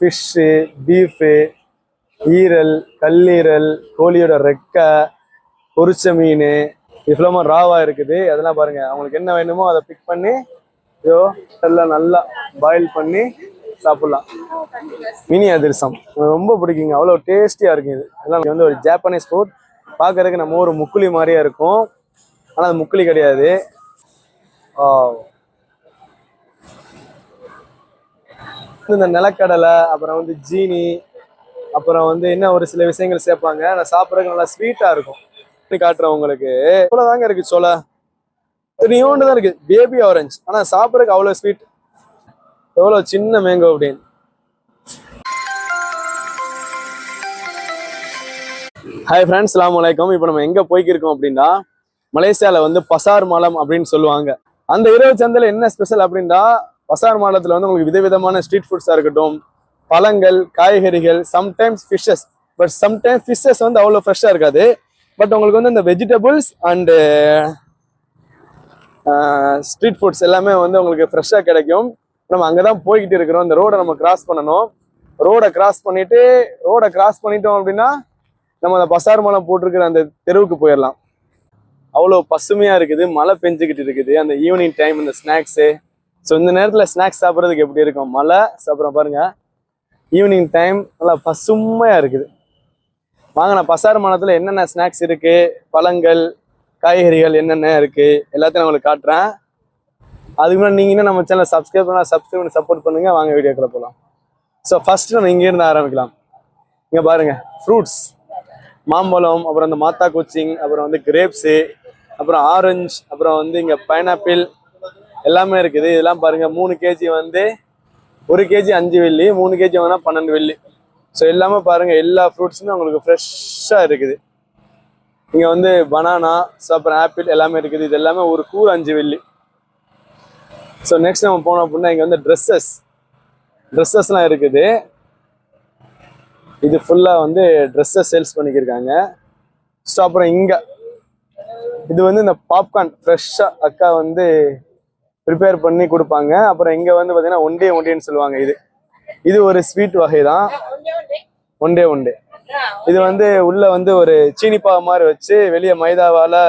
Fish, beef, ஈரல், கல்லீரல், கோழியோட ரெக்கை, பொரிச்ச மீன், இவ்வளோ ராவா இருக்குது. அதெல்லாம் பாருங்க, அவங்களுக்கு என்ன வேணுமோ அதை பிக் பண்ணி எல்லாம் நல்லா பாயில் பண்ணி சாப்பிடலாம். மினி அதிரசம் ரொம்ப பிடிக்குங்க, அவ்வளோ டேஸ்டியா இருக்கு. இது எல்லாம் வந்து ஒரு ஜாப்பனீஸ் ஃபுட். பார்க்கறதுக்கு நம்ம ஒரு முக்குலி மாதிரியா இருக்கும், ஆனால் அது முக்குலி கிடையாது. இந்த நிலக்கடலை, அப்புறம் வந்து ஜீனி, அப்புறம் வந்து என்ன ஒரு சில விஷயங்கள் சேர்ப்பாங்க. நான் சாப்பிட்றதுக்கு நல்லா ஸ்வீட்டா இருக்கும். காட்டுறேன் உங்களுக்கு. இவ்வளவுதாங்க இருக்கு சோளா, இத்தனையோண்டு தான் இருக்கு. பேபி ஆரஞ்சு, ஆனா சாப்பிட்றதுக்கு அவ்வளவு ஸ்வீட். எவ்வளவு சின்ன மேங்கோ அப்படின்னு. ஹாய் ஃப்ரெண்ட்ஸ், அஸ்ஸலாமு அலைக்கும். இப்போ நம்ம எங்க போய்க்கிருக்கோம் அப்படின்னா, மலேசியால வந்து பசார் மாலம் அப்படின்னு சொல்லுவாங்க. அந்த இரவு சந்தையில என்ன ஸ்பெஷல் அப்படின்னா, பசார் மாலத்துல வந்து உங்களுக்கு விதவிதமான ஸ்ட்ரீட் ஃபுட்ஸா இருக்கட்டும், பழங்கள், காய்கறிகள், sometimes fishes. But sometimes fishes வந்து அவ்வளோ ஃப்ரெஷ்ஷாக இருக்காது. பட் உங்களுக்கு வந்து இந்த வெஜிடபிள்ஸ் அண்டு ஸ்ட்ரீட் ஃபுட்ஸ் எல்லாமே வந்து உங்களுக்கு ஃப்ரெஷ்ஷாக கிடைக்கும். நம்ம அங்கே தான் போய்கிட்டு இருக்கிறோம். இந்த ரோடை நம்ம கிராஸ் பண்ணணும். ரோடை கிராஸ் பண்ணிட்டோம் அப்படின்னா நம்ம அந்த பசார் மாலம் போட்டிருக்கிற அந்த தெருவுக்கு போயிடலாம். அவ்வளோ பசுமையாக இருக்குது, மழை பெஞ்சுக்கிட்டு இருக்குது. அந்த ஈவினிங் டைம் இந்த ஸ்நாக்ஸு. ஸோ இந்த நேரத்தில் ஸ்நாக்ஸ் சாப்பிட்றதுக்கு எப்படி இருக்கும்? மழை சாப்பிட்ற பாருங்க, ஈவினிங் டைம் நல்லா பசுமையாக இருக்குது. வாங்க, நான் பசார் மாலத்தில் என்னென்ன ஸ்நாக்ஸ் இருக்குது, பழங்கள், காய்கறிகள் என்னென்ன இருக்குது எல்லாத்தையும் நான் உங்களுக்கு காட்டுறேன். அதுக்கு முன்னாடி நீங்கள் இன்னும் நம்ம சேனலை சப்ஸ்கிரைப் பண்ணி சப்போர்ட் பண்ணுங்கள். வாங்க வீடியோக்குள்ள போகலாம். ஸோ ஃபர்ஸ்ட் நம்ம இங்கேருந்து ஆரம்பிக்கலாம். இங்கே பாருங்க, ஃப்ரூட்ஸ், மாம்பழம், அப்புறம் இந்த மாத்தா கோச்சிங், அப்புறம் வந்து கிரேப்ஸு, அப்புறம் ஆரஞ்சு, அப்புறம் வந்து இங்கே பைனாப்பிள் எல்லாமே இருக்குது. இதெல்லாம் பாருங்க, 3 kg வந்து 1 kg 5 வெள்ளி, 3 kg வேணா 12 வெள்ளி. ஸோ எல்லாமே பாருங்க, எல்லா ஃப்ரூட்ஸுமே உங்களுக்கு ஃப்ரெஷ்ஷாக இருக்குது. இங்கே வந்து பனானா, ஸோ அப்புறம் ஆப்பிள் எல்லாமே இருக்குது. இது எல்லாமே ஒரு கூறு 5 வெள்ளி. ஸோ நெக்ஸ்ட் நம்ம போனோம் அப்படின்னா, இங்கே வந்து ட்ரெஸ்ஸஸ்லாம் இருக்குது. இது ஃபுல்லாக வந்து ட்ரெஸ்ஸஸ் சேல்ஸ் பண்ணிக்கிருக்காங்க. ஸோ அப்புறம் இங்கே இது வந்து இந்த பாப்கார்ன் ஃப்ரெஷ்ஷாக அக்கா வந்து ப்ரிப்பேர் பண்ணி கொடுப்பாங்க. அப்புறம் இங்கே வந்து பார்த்தீங்கன்னா ஒண்டேன்னு சொல்லுவாங்க. இது ஒரு ஸ்வீட் வகை தான், ஒண்டே. இது வந்து உள்ள வந்து ஒரு சீனிப்பாவை மாதிரி வச்சு வெளியே மைதாவால்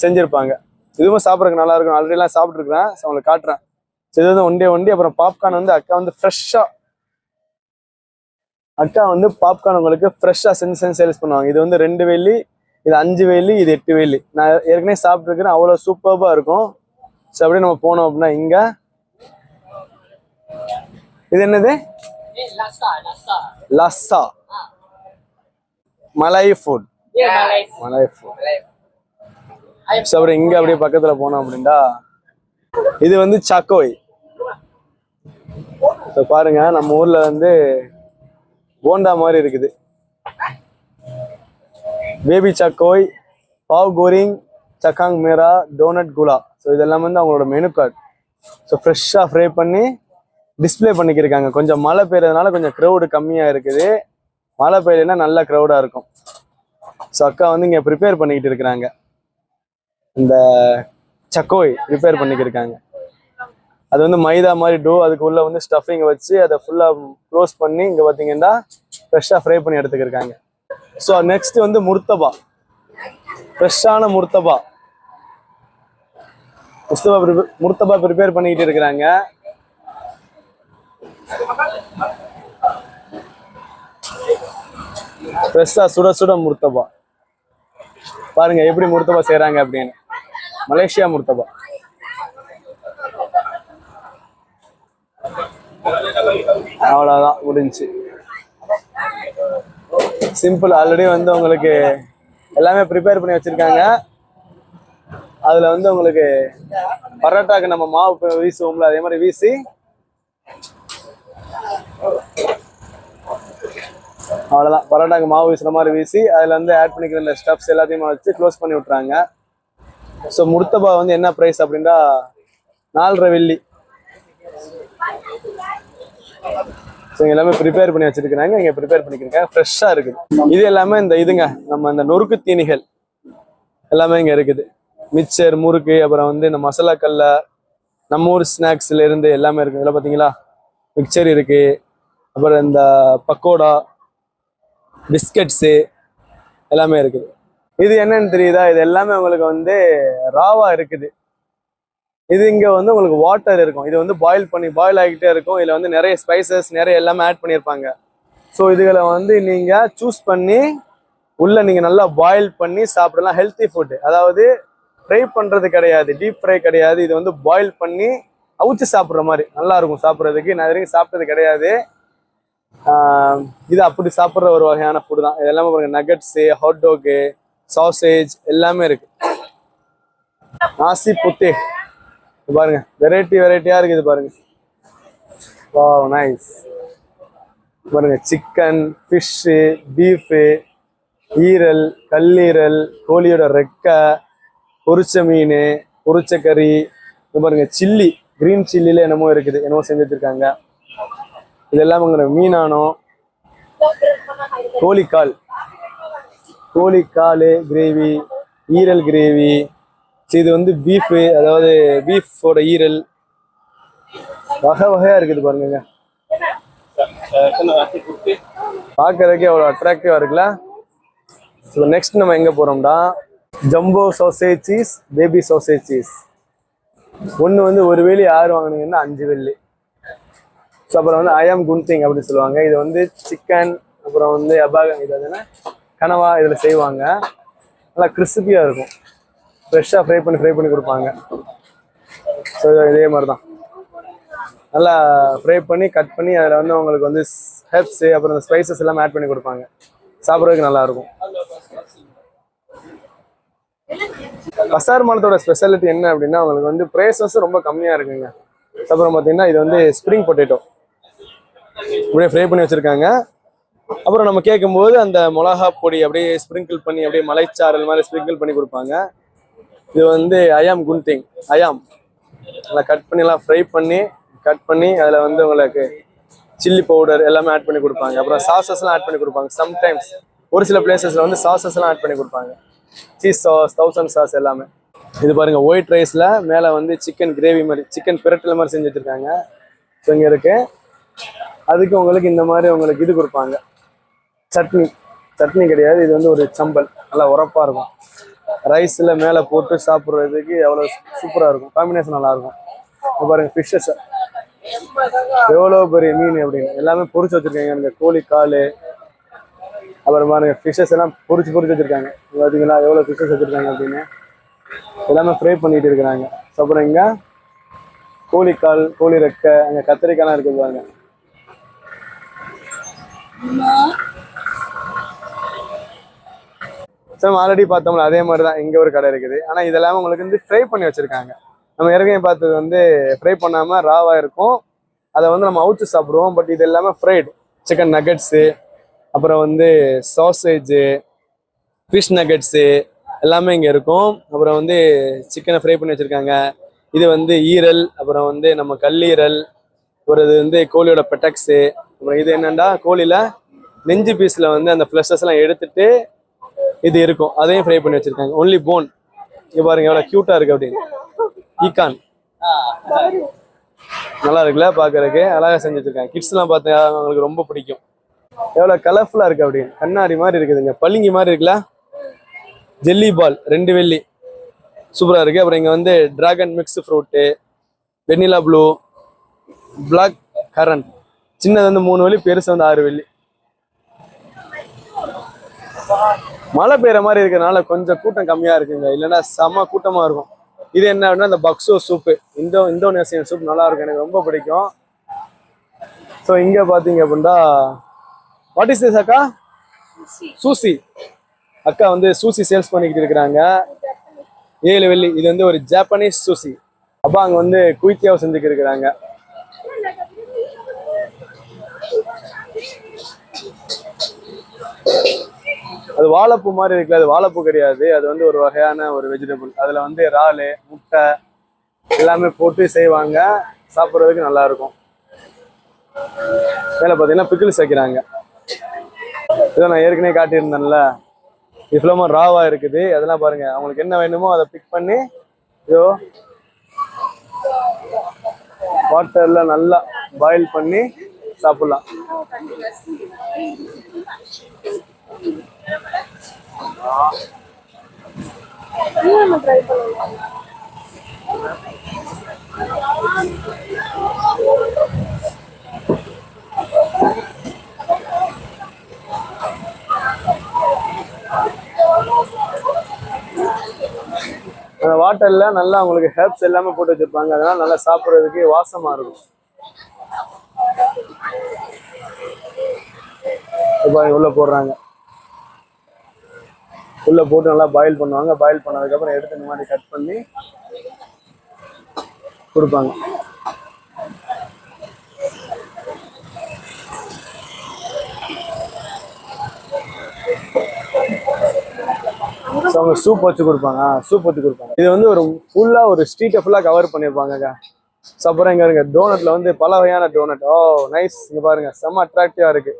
செஞ்சுருப்பாங்க. இதுவும் சாப்பிட்றதுக்கு நல்லா இருக்கும். ஆல்ரெடிலாம் சாப்பிட்ருக்குறேன், ஸோ உங்களுக்கு காட்டுறேன். ஸோ இது வந்து ஒண்டே. அப்புறம் பாப்கார்ன் வந்து அக்கா வந்து பாப்கார்ன் உங்களுக்கு ஃப்ரெஷ்ஷாக செஞ்சு சேல்ஸ் பண்ணுவாங்க. இது வந்து 2 வெள்ளி, இது 5 வெள்ளி, இது 8 வெள்ளி. நான் ஏற்கனவே சாப்பிட்ருக்கிறேன், அவ்வளோ சூப்பராக இருக்கும். ஸோ அப்படியே நம்ம போனோம் அப்படின்னா, இங்கே இது என்னது? Lassa, Malay food. ஸோ அப்புறம் இங்கே அப்படியே பக்கத்தில் போனோம் அப்படின்னா, இது வந்து சக்கோய். ஸோ பாருங்க, நம்ம ஊரில் வந்து போண்டா மாதிரி இருக்குது. பேபி சக்கோய், பாவ் கோரிங், சக்காங் மேரா, டோனட் குலா. ஸோ இதெல்லாம் வந்து அவங்களோட மெனு கார்டு. ஸோ ஃப்ரெஷ்ஷாக ஃப்ரை பண்ணி டிஸ்பிளே பண்ணிக்கிருக்காங்க. கொஞ்சம் மழை பெய்யறதுனால கொஞ்சம் க்ரௌடு கம்மியாக இருக்குது. மழை பெய்யலைன்னா நல்ல க்ரௌடாக இருக்கும். ஸோ அக்கா வந்து இங்கே ப்ரிப்பேர் பண்ணிக்கிட்டு இருக்கிறாங்க. இந்த சக்கோய் ப்ரிப்பேர் பண்ணிக்கிருக்காங்க. அது வந்து மைதா மாதிரி டோ, அதுக்கு உள்ள வந்து ஸ்டஃபிங்கை வச்சு அதை ஃபுல்லாக க்ளோஸ் பண்ணி இங்கே பார்த்தீங்கன்னா ஃப்ரெஷ்ஷாக ஃப்ரை பண்ணி எடுத்துக்கிருக்காங்க. ஸோ நெக்ஸ்ட் வந்து முர்த்தபா, ஃப்ரெஷ்ஷான முர்த்தபா ப்ரிப்பேர் பண்ணிக்கிட்டு இருக்கிறாங்க. ஃப்ரெஷ்ஷாக சுட முர்த்தபா பாருங்க எப்படி முர்த்தபா செய்கிறாங்க அப்படின்னு. மலேசியா முர்த்தபா. அவ்வளோதான், முடிஞ்சு. சிம்பிள். ஆல்ரெடி வந்து உங்களுக்கு எல்லாமே ப்ரிப்பேர் பண்ணி வச்சிருக்காங்க. அதுல வந்து உங்களுக்கு பரோட்டாக்கு நம்ம மாவு வீசுவோம்ல, அதே மாதிரி வீசி அவ்வளோதான். பரோட்டாக்கு மாவு வீசுற மாதிரி வீசி அதில் வந்து ஆட் பண்ணிக்கிற இந்த ஸ்டப்ஸ் எல்லாத்தையுமே வச்சு க்ளோஸ் பண்ணி விட்றாங்க. ஸோ முர்த்தபா வந்து என்ன ப்ரைஸ் அப்படின்னா 4.5 வெள்ளி. ஸோ எல்லாமே ப்ரிப்பேர் பண்ணி வச்சிருக்கிறாங்க. இங்கே ப்ரிப்பேர் பண்ணிக்கிறேன், ஃப்ரெஷ்ஷாக இருக்குது. இது எல்லாமே நம்ம இந்த நொறுக்கு தீனிகள் எல்லாமே இங்கே இருக்குது. மிக்சர், முறுக்கு, அப்புறம் வந்து இந்த மசாலா கல்ல, நம்ம ஊர் ஸ்நாக்ஸ்ல இருந்து எல்லாமே இருக்குது. இதில் பார்த்தீங்களா, மிக்சர் இருக்கு, அப்புறம் இந்த பக்கோடா, பிஸ்கட்ஸு எல்லாமே இருக்குது. இது என்னன்னு தெரியுதா? இது எல்லாமே உங்களுக்கு வந்து ராவா இருக்குது. இது இங்க வந்து உங்களுக்கு வாட்டர் இருக்கும். இது வந்து பாயில் ஆகிட்டே இருக்கும். இதுல வந்து நிறைய ஸ்பைசஸ் நிறைய எல்லாமே ஆட் பண்ணியிருப்பாங்க. ஸோ இதுகளை வந்து நீங்க சூஸ் பண்ணி உள்ள நீங்க நல்லா பாயில் பண்ணி சாப்பிடலாம். ஹெல்த்தி ஃபுட், அதாவது ஃப்ரை பண்றது கிடையாது, டீப் ஃப்ரை கிடையாது. இது வந்து பாயில் பண்ணி அவிச்சு சாப்பிட்ற மாதிரி நல்லா இருக்கும் சாப்பிட்றதுக்கு. நான் இது வரைக்கும் சாப்பிட்டது கிடையாது. இது அப்படி சாப்பிட்ற ஒரு வகையான ஃபுட் தான். இது எல்லாமே பாருங்க, நகட்ஸு, ஹாட்-டாகு, சாசேஜ் எல்லாமே இருக்கு. நாசி புத்தே பாருங்க, வெரைட்டியா இருக்குது பாருங்க. Wow, nice. பாருங்க, சிக்கன், ஃபிஷ்ஷு, பீஃபு, ஈரல், கல்லீரல், கோழியோட ரெக்கை, பொரிச்ச மீன், பொரிச்ச கறி. பாருங்க, சில்லி, கிரீன் சில்லில என்னமோ இருக்குது, என்னமோ செஞ்சு வச்சிருக்காங்க. இது எல்லாமே மீனானோ, கோழிக்கால் கிரேவி, ஈரல் கிரேவி. இது வந்து பீஃபு, அதாவது பீஃபோட ஈரல். வகையா இருக்குது பாருங்க. பார்க்கறதுக்கே அவ்வளோ அட்ராக்டிவா இருக்குல்ல. ஸோ நெக்ஸ்ட் நம்ம எங்க போறோம்டா, jumbo sausage cheese, baby sausage cheese. ஒன்று வந்து ஒரு வேலி 6 வாங்கினீங்கன்னா 5 வெள்ளி. ஸோ அப்புறம் வந்து ஐயாம் குன்திங் அப்படின்னு சொல்லுவாங்க. இது வந்து சிக்கன், அப்புறம் வந்து இது என்ன கனவா இதில் செய்வாங்க. நல்லா கிறிஸ்பியாக இருக்கும். ஃப்ரெஷ்ஷாக ஃப்ரை பண்ணி கொடுப்பாங்க. ஸோ இதே மாதிரி தான் நல்லா ஃப்ரை பண்ணி கட் பண்ணி அதில் வந்து உங்களுக்கு வந்து ஹெர்ப்ஸு, அப்புறம் இந்த ஸ்பைசஸ் எல்லாம் ஆட் பண்ணி கொடுப்பாங்க. சாப்பிட்றதுக்கு நல்லாயிருக்கும். பசார் மாலத்தோட ஸ்பெஷாலிட்டி என்ன அப்படின்னா, உங்களுக்கு வந்து ப்ரைஸஸ் ரொம்ப கம்மியாக இருக்குங்க. அப்புறம் பார்த்தீங்கன்னா இது வந்து ஸ்ப்ரிங் பொட்டேட்டோ அப்படியே ஃப்ரை பண்ணி வச்சுருக்காங்க. அப்புறம் நம்ம கேட்கும்போது அந்த மிளகா பொடி அப்படியே ஸ்ப்ரிங்கிள் பண்ணி அப்படியே மலைச்சாரல் மாதிரி ஸ்ப்ரிங்கிள் பண்ணி கொடுப்பாங்க. இது வந்து ஐயாம் குன்திங், ஐயாம் நல்லா கட் பண்ணிலாம் ஃப்ரை பண்ணி அதில் வந்து உங்களுக்கு சில்லி பவுடர் எல்லாமே ஆட் பண்ணி கொடுப்பாங்க. அப்புறம் சாசஸ்லாம் ஆட் பண்ணி கொடுப்பாங்க. சம்டைம்ஸ் ஒரு சில பிளேசஸில் வந்து சாசஸ்லாம் ஆட் பண்ணி கொடுப்பாங்க. சீஸ் சாஸ், 1000 சாஸ் எல்லாமே. இது பாருங்க, ஒயிட் ரைஸில் மேலே வந்து சிக்கன் கிரேவி மாதிரி, சிக்கன் பிரட்டல் மாதிரி செஞ்சு வச்சுருக்காங்க. ஸோ இங்கே இருக்கு. அதுக்கு உங்களுக்கு இந்த மாதிரி உங்களுக்கு இது கொடுப்பாங்க, சட்னி கிடையாது, இது வந்து ஒரு சம்பல், நல்லா உரப்பாக இருக்கும். ரைஸில் மேலே போட்டு சாப்பிட்றதுக்கு எவ்வளோ சூப்பராக இருக்கும், காம்பினேஷன் நல்லாயிருக்கும். பாருங்க, ஃபிஷ்ஷஸ் எவ்வளோ பெரிய மீன் அப்படின்னு எல்லாமே பொரிச்சு வச்சுருக்காங்க. இந்த கோழிக்கால், அப்புறம் பாருங்க ஃபிஷ்ஷஸ் எல்லாம் பொரிச்சு வச்சுருக்காங்க. பார்த்தீங்களா எவ்வளோ ஃபிஷ்ஷஸ் வச்சுருக்காங்க அப்படின்னு எல்லாமே ஃப்ரை பண்ணிட்டு இருக்கிறாங்க. ஸோ அப்புறம் இங்கே கோழிக்கால், கோழி ரெக்கை, அங்கே கத்திரிக்காய்லாம் இருக்குது பாருங்க. நம்ம ஆல்ரெடி பார்த்தோம்ல அதே மாதிரி தான் இங்கே ஒரு கடை இருக்குது. ஆனால் இதெல்லாம் உங்களுக்கு வந்து ஃப்ரை பண்ணி வச்சுருக்காங்க. நம்ம ஏற்கனவே பார்த்தது வந்து ஃப்ரை பண்ணாமல் ராவாக இருக்கும், அதை வந்து நம்ம அவுச்சு சாப்பிடுவோம். பட் இது எல்லாமே ஃப்ரைடு சிக்கன் நகட்ஸு, அப்புறம் வந்து சாசேஜு, ஃபிஷ் நகட்ஸு எல்லாமே இங்கே இருக்கும். அப்புறம் வந்து சிக்கனை ஃப்ரை பண்ணி வச்சுருக்காங்க. இது வந்து ஈரல், அப்புறம் வந்து நம்ம கல்லீரல், ஒரு இது வந்து கோழியோட பெட்டக்ஸு. அப்புறம் இது என்னென்னா கோழியில் நெஞ்சு பீஸில் வந்து அந்த ஃப்ளஷஸ்லாம் எடுத்துட்டு இது இருக்கும், அதையும் ஃப்ரை பண்ணி வச்சுருக்காங்க. Only phone. இங்கே பாருங்க எவ்வளோ க்யூட்டாக இருக்குது அப்படின்னு. ஈகான் நல்லா இருக்குல்ல, பார்க்கறதுக்கு அழகாக செஞ்சு வச்சுருக்காங்க. கிட்ஸ்லாம் பார்த்தா அவங்களுக்கு ரொம்ப பிடிக்கும். எவ்வளோ கலர்ஃபுல்லாக இருக்குது அப்படின்னு, கண்ணாடி மாதிரி இருக்குதுங்க, பளிங்கி மாதிரி இருக்குல்ல. ஜெல்லி பால் 2 வெள்ளி, சூப்பராக இருக்குது. அப்புறம் இங்கே வந்து டிராகன் மிக்ஸ் ஃப்ரூட்டு, வெண்ணிலா ப்ளூ, பிளாக் கரண்ட். சின்னது வந்து 3 வெள்ளி, பெருசு வந்து 6 வெள்ளி. மழை பெய்யுற மாதிரி இருக்கிறதுனால கொஞ்சம் கூட்டம் கம்மியாக இருக்குங்க, இல்லைன்னா செம கூட்டமாக இருக்கும். இது என்ன அப்படின்னா இந்த பக்ஸோ சூப்பு, இந்தோனேசியன் சூப் நல்லா இருக்கும், எனக்கு ரொம்ப பிடிக்கும். ஸோ இங்கே பார்த்தீங்க அப்படின்னா வாட் இஸ் திஸ் அக்கா? சூசி. அக்கா வந்து சூசி சேல்ஸ் பண்ணிக்கிட்டு இருக்கிறாங்க. 7 வெள்ளி. இது வந்து ஒரு ஜாப்பனீஸ் சூசி. அப்போ அங்கே வந்து குயித்தியாவை செஞ்சுக்கிட்டு இருக்கிறாங்க. அது வாழைப்பூ மாதிரி இருக்குல்ல, அது வாழைப்பூ கிடையாது, அது வந்து ஒரு வகையான ஒரு வெஜிடபிள். அதில் வந்து இறாலு, முட்டை எல்லாமே போட்டு செய்வாங்க, சாப்பிட்றதுக்கு நல்லா இருக்கும். மேலே பார்த்தீங்கன்னா பிக்கிள்ஸ் வைக்கிறாங்க. இதை நான் ஏற்கனவே காட்டியிருந்தேன்ல, இவ்வளோ ராவாக இருக்குது. அதெல்லாம் பாருங்க, அவங்களுக்கு என்ன வேணுமோ அதை பிக் பண்ணி இதோ வாட்டரில் நல்லா பாயில் பண்ணி சாப்பிடலாம். அந்த வாட்டர்ல நல்லா உங்களுக்கு ஹெர்ப்ஸ் எல்லாமே போட்டு வச்சிருப்பாங்க, அதனால நல்லா சாப்பிட்றதுக்கு வாசமா இருக்கும். உள்ள போடுறாங்க, உள்ள போட்டு நல்லா பாயில் பண்ணுவாங்க. பாயில் பண்ணதுக்கு அப்புறம் எடுத்து இந்த மாதிரி கட் பண்ணி கொடுப்பாங்க. அவங்க சூப் வச்சு கொடுப்பாங்க. சூப் வச்சு கொடுப்பாங்க. இது வந்து ஒரு ஃபுல்லா ஒரு ஸ்ட்ரீட்டை ஃபுல்லா கவர் பண்ணிருப்பாங்க. அப்புறம் இங்க இருங்க டோனட்ல வந்து பல வகையான டோனட். ஓ நைஸ். இங்க பாருங்க செம்ம அட்ராக்டிவா இருக்கு.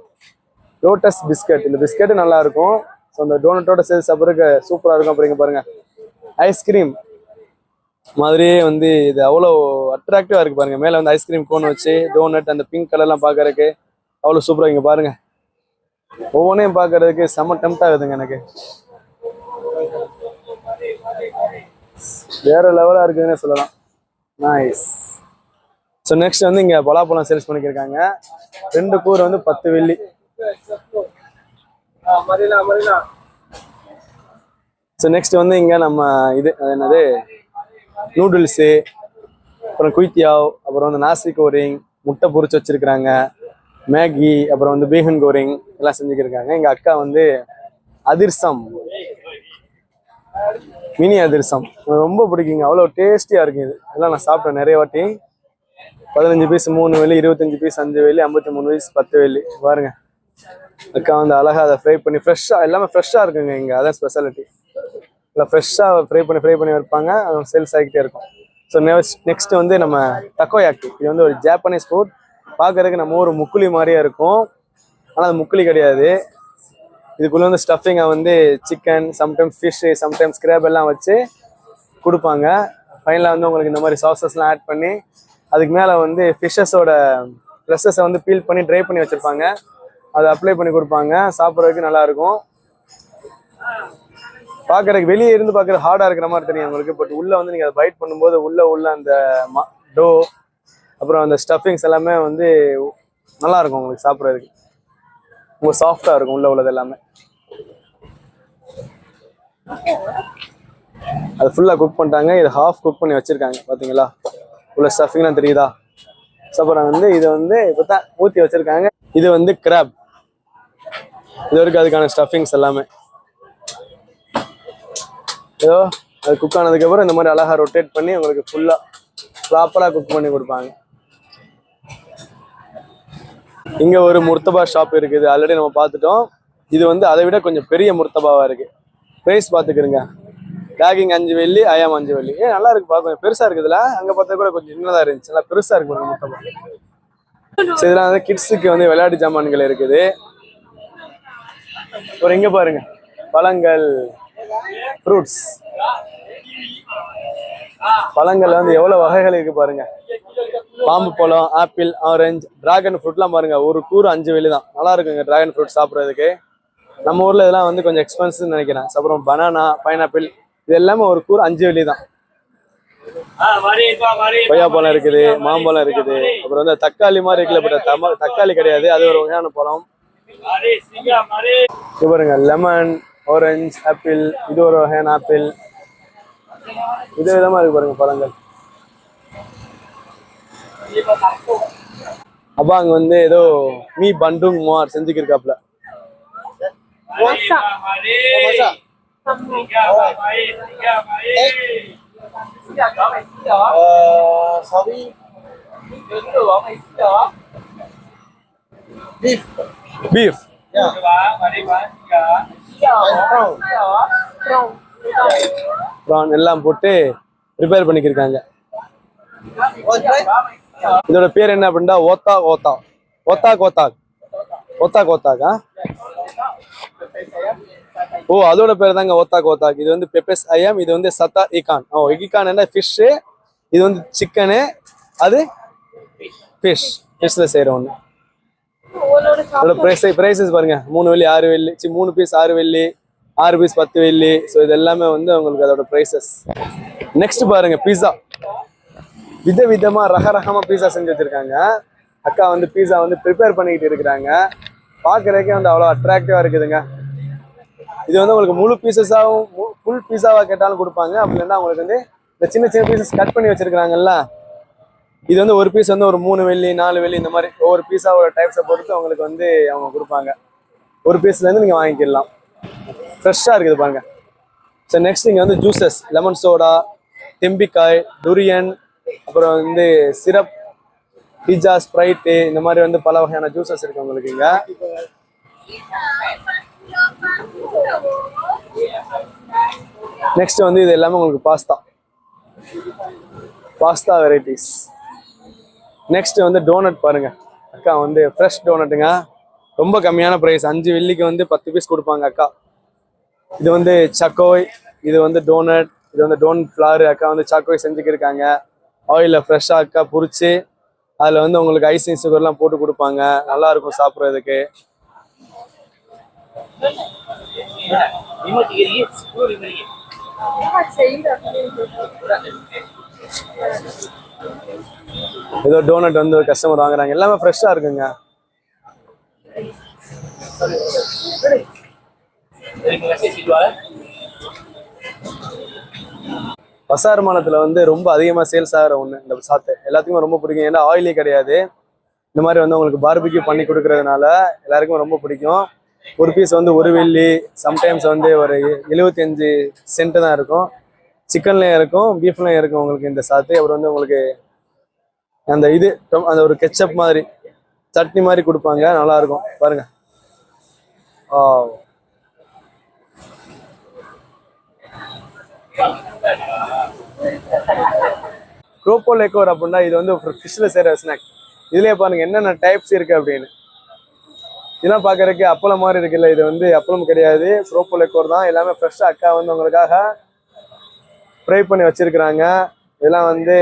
Lotus biscuit. இந்த பிஸ்கெட் நல்லா இருக்கும். ஸோ அந்த டோனட்டோட சேர்த்து சாப்பிட்றதுக்கு சூப்பரா இருக்கும். அப்புறம் இங்க பாருங்க ஐஸ்கிரீம் மாதிரியே வந்து இது அவ்வளோ அட்ராக்டிவா இருக்கு பாருங்க. மேல வந்து ஐஸ்கிரீம் கோன் வச்சு டோனட் அந்த பிங்க் கலர்லாம் பாக்குறதுக்கு அவ்வளோ சூப்பரா. இங்க பாருங்க ஒவ்வொன்றையும் பாக்குறதுக்கு செம்ம டெம்ட் ஆகுதுங்க எனக்கு. வேற லெவலா இருக்குதுன்னு சொல்லலாம். நைஸ். ஸோ நெக்ஸ்ட் வந்து இங்க பலாப்பழம் சேல்ஸ் பண்ணிக்கிருக்காங்க. 2 கூர் வந்து 10 வெள்ளி. ஸோ நெக்ஸ்ட் வந்து இங்க நம்ம இது என்னது நூடுல்ஸு, அப்புறம் குயித்தியாவ், அப்புறம் வந்து நாசி கோரிங், முட்டை பொரிச்சு வச்சிருக்கிறாங்க, மேகி, அப்புறம் வந்து பீகன் கோரிங் எல்லாம் செஞ்சுக்கிருக்காங்க. எங்க அக்கா வந்து அதிர்சம், மினி அதிர்சம் ரொம்ப பிடிக்குங்க. அவ்வளோ டேஸ்டியா இருக்கு. இது எல்லாம் நான் சாப்பிட்டேன் நிறைய வாட்டி. 15 பீஸ் 3 வெள்ளி, 25 பீஸ் 5 வெள்ளி, 53 பீஸ் 10 வெள்ளி. பாருங்க அக்கா வந்து அழகா அதை ஃப்ரை பண்ணி ஃப்ரெஷ்ஷா எல்லாமே ஃப்ரெஷ்ஷா இருக்குங்க இங்க. அதான் ஸ்பெஷாலிட்டி. இல்லை ஃப்ரெஷ்ஷா ஃப்ரை பண்ணி வைப்பாங்க. சேல்ஸ் ஆகிக்கிட்டே இருக்கும். ஸோ நெக்ஸ்ட் வந்து நம்ம டக்கோயாக்கி. இது வந்து ஒரு ஜாப்பனீஸ் ஃபுட். பார்க்கறதுக்கு நம்ம ஒரு முக்குலி மாதிரியே இருக்கும், ஆனால் அது முக்குலி கிடையாது. இதுக்குள்ள வந்து ஸ்டஃபிங்கை வந்து chicken, sometimes fish, sometimes crab எல்லாம் வச்சு கொடுப்பாங்க. ஃபைனலாக வந்து உங்களுக்கு இந்த மாதிரி சாசஸ்லாம் ஆட் பண்ணி அதுக்கு மேலே வந்து ஃபிஷ்ஷஸோட ஃப்ரெஷ்ஷஸை வந்து பீல் பண்ணி ட்ரை பண்ணி வச்சுருப்பாங்க. அதை அப்ளை பண்ணி கொடுப்பாங்க. சாப்பிட்றதுக்கு நல்லா இருக்கும். பார்க்கறதுக்கு வெளியே இருந்து பார்க்குறது ஹார்டாக இருக்கிற மாதிரி தெரியும் உங்களுக்கு. பட் உள்ளே வந்து நீங்கள் அதை பைட் பண்ணும்போது உள்ள அந்த டோ அப்புறம் அந்த ஸ்டஃபிங்ஸ் எல்லாமே வந்து நல்லா இருக்கும் உங்களுக்கு சாப்பிட்றதுக்கு. ரொம்ப சாஃப்டாக இருக்கும் உள்ள உள்ளது எல்லாமே. அது ஃபுல்லாக குக் பண்ணிட்டாங்க. இது ஹாஃப் குக் பண்ணி வச்சிருக்காங்க. பார்த்தீங்களா உள்ள ஸ்டஃபிங்லாம் தெரியுதா? அப்புறம் வந்து இதை வந்து இப்போ தான் ஊற்றி வச்சிருக்காங்க. இது வந்து கிராப். இது வரைக்கும் அதுக்கான ஸ்டஃபிங்ஸ் எல்லாமே ஏதோ அது குக் ஆனதுக்கப்புறம் இந்த மாதிரி அழகாக ரொட்டேட் பண்ணி உங்களுக்கு ஃபுல்லாக ப்ராப்பராக குக் பண்ணி கொடுப்பாங்க. இங்கே ஒரு முர்த்தபா ஷாப் இருக்குது. ஆல்ரெடி நம்ம பார்த்துட்டோம். இது வந்து அதை விட கொஞ்சம் பெரிய முர்த்தபாவாக இருக்குது. ப்ரைஸ் பார்த்துக்கிறங்க. பேக்கிங் 5 வெள்ளி, ஐயாம் 5 வெள்ளி. நல்லா இருக்கு. பார்க்க பெருசாக இருக்குதுல்ல. அங்கே பார்த்தா கூட கொஞ்சம் சின்னதாக இருந்துச்சு. நல்லா பெருசாக இருக்கு முர்த்தபா. ஸோ இதெல்லாம் வந்து கிட்ஸுக்கு வந்து விளையாட்டு ஜாமான்கள் இருக்குது. ஒரு இங்கே பாருங்க பழங்கள், ஃப்ரூட்ஸ். பழங்கள்ல வந்து எவ்வளவு வகைகள் இருக்கு பாருங்க. பாம்பு பழம், ஆப்பிள், ஆரஞ்சு, டிராகன் ஃப்ரூட்லாம் பாருங்க. ஒரு கூறு 5 வெள்ளி தான். நல்லா இருக்குங்க டிராகன் ஃப்ரூட் சாப்பிட்றதுக்கு. நம்ம ஊர்ல இதெல்லாம் வந்து கொஞ்சம் எக்ஸ்பென்சிவ் நினைக்கிறேன். அப்புறம் பனானா, பைனாப்பிள் இது எல்லாமே ஒரு கூறு 5 வெள்ளி தான். கொய்யாப்பழம் இருக்குது, மாம்பழம் இருக்குது. அப்புறம் வந்து தக்காளி மாதிரி இருக்குல்ல, பட் தக்காளி கிடையாது, அது ஒரு வகையான பழம். இது பாருங்க லெமன், ஆரஞ்சு, ஆப்பிள். இது ஒரு வகையான ஆப்பிள். விதவிதமா இருக்கு பாருங்க பழங்கள். அப்பா அங்க வந்து ஏதோ மீ பண்டுங் மார் செஞ்சுக்கிருக்காப்ல. பீஃப் ப்ரான் எல்லாம் போட்டு ப்ரிப்பேர் பண்ணிக்கிருக்காங்க. இதோட பேர் என்ன அப்படின்னா ஓத்தா ஓத்தா ஓத்தா கோத்தாக் ஓத்தா கோத்தாக்கா. ஓ அதோட பேர் தாங்க ஓத்தா கோத்தாக். இது வந்து பெப்பஸ் ஐயம், இது வந்து சத்தா இகான். ஓ இகான் என்ன ஃபிஷ்ஷு, இது வந்து சிக்கனு, அது ஃபிஷ்ல செய்கிற ஒன்று. அதோட பிரைசஸ் பாருங்க 3 வெள்ளி 6 வெள்ளி 3 பீஸ் 6 வெள்ளி 6 பீஸ் 10 வெள்ளி. ஸோ இது எல்லாமே வந்து உங்களுக்கு அதோட பிரைசஸ். நெக்ஸ்ட் பாருங்க பீஸா. விதவிதமா ரகரகமா பீஸா செஞ்சு வச்சிருக்காங்க. அக்கா வந்து பீஸா வந்து ப்ரிப்பேர் பண்ணிக்கிட்டு இருக்கிறாங்க. பார்க்கறதுக்கே வந்து அவ்வளோ அட்ராக்டிவா இருக்குதுங்க. இது வந்து உங்களுக்கு முழு பீசஸாகவும் ஃபுல் பீஸாவா கேட்டாலும் கொடுப்பாங்க. அப்படி இல்லைன்னா உங்களுக்கு வந்து இந்த சின்ன சின்ன பீசஸ் கட் பண்ணி வச்சிருக்காங்கல்ல, இது வந்து ஒரு பீஸ் வந்து ஒரு 3 வெள்ளி 4 வெள்ளி இந்த மாதிரி ஒவ்வொரு பீஸாவோட டைப்ஸை பொறுத்து உங்களுக்கு வந்து அவங்க கொடுப்பாங்க. ஒரு பீஸ்லேருந்து நீங்கள் வாங்கிக்கலாம். ஃப்ரெஷ்ஷாக இருக்குது பாருங்க. ஸோ நெக்ஸ்ட் இங்கே வந்து ஜூசஸ், லெமன் சோடா, தெம்பிக்காய், டுரியன், அப்புறம் வந்து சிரப், பீஜா, ஸ்ப்ரைட்டு, இந்த மாதிரி வந்து பல வகையான ஜூசஸ் இருக்கு உங்களுக்கு இங்கே. நெக்ஸ்ட் வந்து இது எல்லாமே உங்களுக்கு பாஸ்தா வெரைட்டிஸ். நெக்ஸ்ட் வந்து டோனட் பாருங்க. அக்கா வந்து ஃப்ரெஷ் டோனட்டுங்க, ரொம்ப கம்மியான ப்ரைஸ். 5 வெள்ளிக்கு வந்து 10 பீஸ் கொடுப்பாங்க அக்கா. இது வந்து சக்கோய், இது வந்து டோனட், இது வந்து டோனட் ஃப்ளார். அக்கா வந்து சக்கோய் செஞ்சுக்கிருக்காங்க. ஆயிலில் ஃப்ரெஷ்ஷாக அக்கா பொரிச்சு அதில் வந்து உங்களுக்கு ஐசிங் சுகர்லாம் போட்டு கொடுப்பாங்க. நல்லா இருக்கும் சாப்பிட்றதுக்கு. ஏதோ டோனட் வந்து கஸ்டமர் வாங்குறாங்க. எல்லாமே ஃப்ரெஷ்ஷா இருக்குங்க. பசார் மாலத்துல வந்து ரொம்ப அதிகமா சேல்ஸ் ஆகிற ஒண்ணு இந்த சாத்து. எல்லாத்துக்குமே ரொம்ப பிடிக்கும். ஏன்னா ஆயிலே கிடையாது. இந்த மாதிரி வந்து உங்களுக்கு பார்பிக்யூ பண்ணி கொடுக்கறதுனால எல்லாருக்கும் ரொம்ப பிடிக்கும். ஒரு பீஸ் வந்து 1 வெள்ளி, சம்டைம்ஸ் வந்து ஒரு 75 சென்ட் தான் இருக்கும். சிக்கன்லயும் இருக்கும், பீஃப்லயும் இருக்கும் உங்களுக்கு இந்த சாத்து. அப்புறம் வந்து உங்களுக்கு அந்த அந்த ஒரு கெச்சப் மாதிரி சட்னி மாதிரி கொடுப்பாங்க. நல்லா இருக்கும் பாருங்க. குரோப்போ லேக்கோர் அப்படின்னா இது வந்து ஃபிஷ்ல செய்யற ஸ்நாக். இதுலயே பாருங்க என்னென்ன டைப்ஸ் இருக்கு அப்படின்னு. இதெல்லாம் பாக்குறதுக்கு அப்பளம் மாதிரி இருக்குல்ல, இது வந்து அப்பளம் கிடையாது, குரோப்போ லேக்கோர் தான். எல்லாமே ஃப்ரெஷ்ஷா அக்கா வந்து உங்களுக்காக ஃப்ரை பண்ணி வச்சிருக்கிறாங்க. இதெல்லாம் வந்து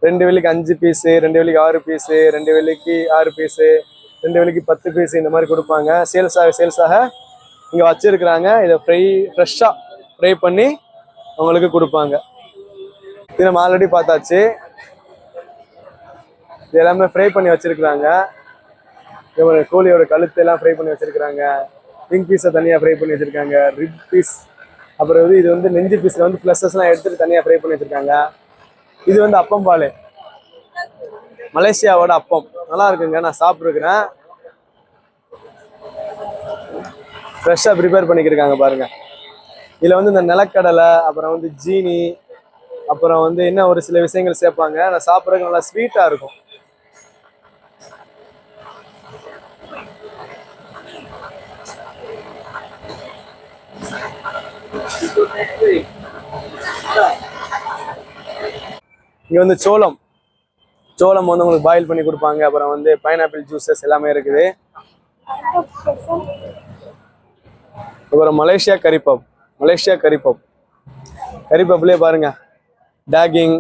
2 வெள்ளிக்கு 5 பீஸு, 2 வெள்ளிக்கு 6 பீஸு, 2 வெள்ளிக்கு 6 பீஸு, 2 வெள்ளிக்கு 10 பீஸு இந்த மாதிரி கொடுப்பாங்க. சேல்ஸாக இங்கே வச்சிருக்கிறாங்க. இதை ஃப்ரெஷ்ஷாக ஃப்ரை பண்ணி உங்களுக்கு கொடுப்பாங்க. இது நம்ம ஆல்ரெடி பார்த்தாச்சு. இது எல்லாமே ஃப்ரை பண்ணி வச்சிருக்கிறாங்க. கோழியோட கழுத்து எல்லாம் ஃப்ரை பண்ணி வச்சிருக்கிறாங்க. விங் பீஸை தனியாக ஃப்ரை பண்ணி வச்சிருக்காங்க. ரிப் பீஸ், அப்புறம் இது வந்து நெஞ்சு பீஸில் வந்து ப்ளஸஸ்லாம் எடுத்துட்டு தனியாக ஃப்ரை பண்ணி வச்சிருக்காங்க. இது வந்து அப்பம் பால், மலேசியாவோட அப்பம். நல்லா இருக்குங்க, நான் சாப்பிட்ருக்கிறேன். ஃப்ரெஷ்ஷாக ப்ரிப்பேர் பண்ணிக்கிருக்காங்க பாருங்க. இதில் வந்து இந்த நிலக்கடலை, அப்புறம் வந்து ஜீனி, அப்புறம் வந்து இன்னும் ஒரு சில விஷயங்கள் சேர்ப்பாங்க. நான் சாப்பிட்றதுக்கு நல்லா ஸ்வீட்டாக இருக்கும். இங்க வந்து சோளம் வந்து உங்களுக்கு பாயில் பண்ணி கொடுப்பாங்க. அப்புறம் வந்து பைனாப்பிள் ஜூஸஸ் எல்லாமே இருக்குது. அப்புறம் மலேசியா கரிப்பப்லேயே பாருங்க, டாகிங்,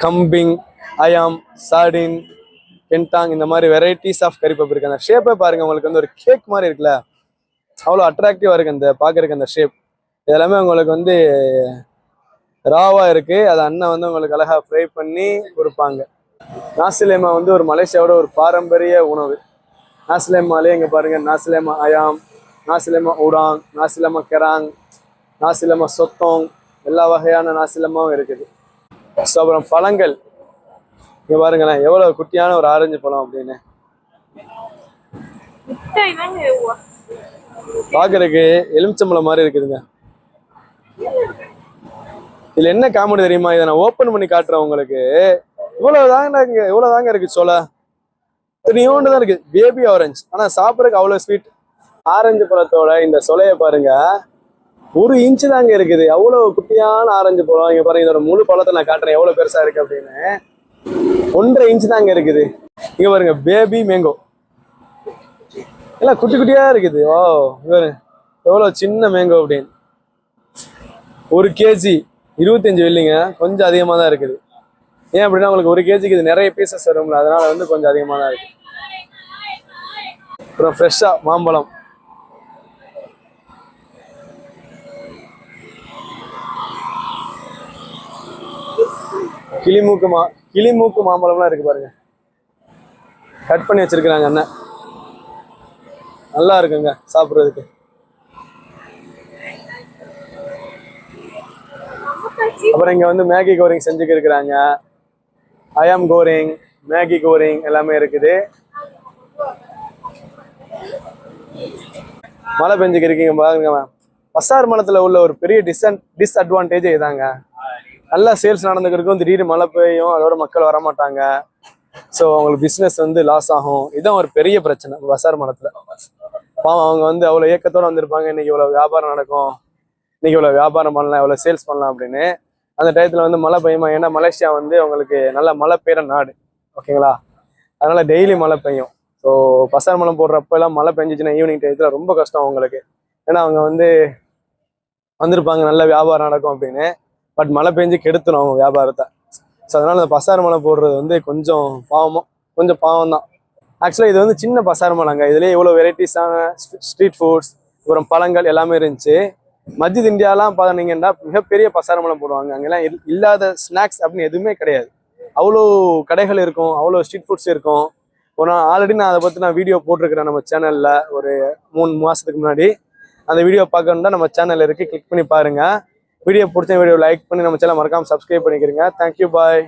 கம்பிங், அயாம், சார்டின், பென்டாங், இந்த மாதிரி வெரைட்டிஸ் ஆஃப் கரிப்பப் இருக்கு. அந்த ஷேப்பே பாருங்க, உங்களுக்கு வந்து ஒரு கேக் மாதிரி இருக்குல்ல, அவ்வளோ அட்ராக்டிவா இருக்கு அந்த பார்க்கறதுக்கு அந்த ஷேப். இதெல்லாமே உங்களுக்கு வந்து ராவா இருக்கு. அது அண்ணன் வந்து உங்களுக்கு அழகா ஃப்ரை பண்ணி கொடுப்பாங்க. நாசிலேமா வந்து ஒரு மலேசியாவோட ஒரு பாரம்பரிய உணவு. நாசிலேமாலே இங்க பாருங்க, நாசிலேமா அயாம், நாசிலேமா உடாங், நாசிலேமா கெராங், நாசிலேமா சொத்தோங், எல்லா வகையான நாசிலேமாவும் இருக்குது. ஸோ அப்புறம் பழங்கள் இங்க பாருங்களேன், எவ்வளவு குட்டியான ஒரு ஆரஞ்சு பழம் அப்படின்னு. பாக்குறதுக்கு எலுமிச்சம்பழம் மாதிரி இருக்குதுங்க. இதுல என்ன காமெடி தெரியுமா, இதை நான் ஓப்பன் பண்ணி காட்டுறேன் உங்களுக்கு. இவ்வளவுதாங்க இருக்கு சொல்ல, இத்தனையோண்டு தான் இருக்கு. பேபி ஆரஞ்சு, ஆனா சாப்பிட்றதுக்கு அவ்வளவு ஸ்வீட். ஆரஞ்சு பழத்தோட இந்த சொலைய பாருங்க, 1 இன்ச்சு தாங்க இருக்குது. அவ்வளவு குட்டியான ஆரஞ்சு பழம். இங்க பாருங்க, இதோட முழு பழத்தை நான் காட்டுறேன் எவ்வளவு பெருசா இருக்கு அப்படின்னு. 1.5 இன்ச்சு தாங்க இருக்குது. இங்க பாருங்க, பேபி மேங்கோ எல்லாம் குட்டி குட்டியா இருக்குது. ஓ இவரு எவ்வளவு சின்ன மேங்கோ அப்படின்னு. 1 கேஜி 25 வெள்ளிங்க, கொஞ்சம் அதிகமா தான் இருக்குது. ஏன் அப்படின்னா உங்களுக்கு 1 கேஜிக்கு இது நிறைய பீசஸ் வரும்ல, அதனால வந்து கொஞ்சம் அதிகமா தான் இருக்கு. அப்புறம் ஃப்ரெஷ்ஷா மாம்பழம். கிளிமூக்கு மாம்பழம்லாம் இருக்கு பாருங்க, கட் பண்ணி வச்சிருக்கிறாங்க அண்ணன். நல்லா இருக்குங்க சாப்பிட்றதுக்கு. அப்புறம் இங்க வந்து மேகி கோரிங் செஞ்சுக்க இருக்கிறாங்க. அயாம் கோரிங், மேகி கோரிங் எல்லாமே இருக்குது. மழை பெஞ்சுக்கு இருக்கீங்க பாருங்க. பசார் மலத்துல உள்ள ஒரு பெரிய டிஸ்அட்வான்டேஜ் இதாங்க. நல்லா சேல்ஸ் நடந்துக்கிறதுக்கும் திடீர்னு மழை பெய்யும், அதோட மக்கள் வரமாட்டாங்க. ஸோ அவங்களுக்கு பிஸ்னஸ் வந்து லாஸ் ஆகும். இதுதான் ஒரு பெரிய பிரச்சனை பசார் மலத்துல. பாவம், அவங்க வந்து அவ்வளோ ஏக்கத்தோட வந்திருப்பாங்க, இன்னைக்கு இவ்வளோ வியாபாரம் நடக்கும், இன்னைக்கு இவ்வளோ வியாபாரம் பண்ணலாம், இவ்வளோ சேல்ஸ் பண்ணலாம் அப்படின்னு. அந்த டயத்துல வந்து மழை பெய்யுமா? ஏன்னா மலேசியா வந்து அவங்களுக்கு நல்ல மழை பெய்யுற நாடு, ஓகேங்களா? அதனால டெய்லி மழை பெய்யும். ஸோ பசார் மலம் போடுறப்ப எல்லாம் மழை பெஞ்சிச்சுன்னா ஈவினிங் டயத்துல ரொம்ப கஷ்டம் அவங்களுக்கு. ஏன்னா அவங்க வந்து வந்திருப்பாங்க, நல்ல வியாபாரம் நடக்கும் அப்படின்னு. பட் மழை பெஞ்சு கெடுத்துடும் அவங்க வியாபாரத்தை. ஸோ அதனால அந்த பசார் மலை போடுறது வந்து கொஞ்சம் பாவம் தான். ஆக்சுவலாக இது வந்து சின்ன பசார் மலைங்க. இதுலேயே இவ்வளோ வெரைட்டிஸான ஸ்ட்ரீட் ஃபுட்ஸ், அப்புறம் பழங்கள் எல்லாமே இருந்துச்சு. மத்திய இந்தியாலாம் பார்த்தீங்கன்னா மிகப்பெரிய பசார் மலை போடுவாங்க. அங்கெல்லாம் இல்லாத ஸ்நாக்ஸ் அப்படின்னு எதுவுமே கிடையாது. அவ்வளோ கடைகள் இருக்கும், அவ்வளோ ஸ்ட்ரீட் ஃபுட்ஸ் இருக்கும். ஆல்ரெடி நான் அதை பற்றி வீடியோ போட்டிருக்கிறேன் நம்ம சேனலில் ஒரு 3 மாதத்துக்கு முன்னாடி. அந்த வீடியோ பார்க்கணுன்னா நம்ம சேனல் இருக்குது, கிளிக் பண்ணி பாருங்கள். வீடியோ பிடிச்ச வீடியோ லைக் பண்ணி நம்ம சேனல் மறக்காமல் சப்ஸ்கிரைப் பண்ணிக்கிறீங்க. தேங்க்யூ, பாய்.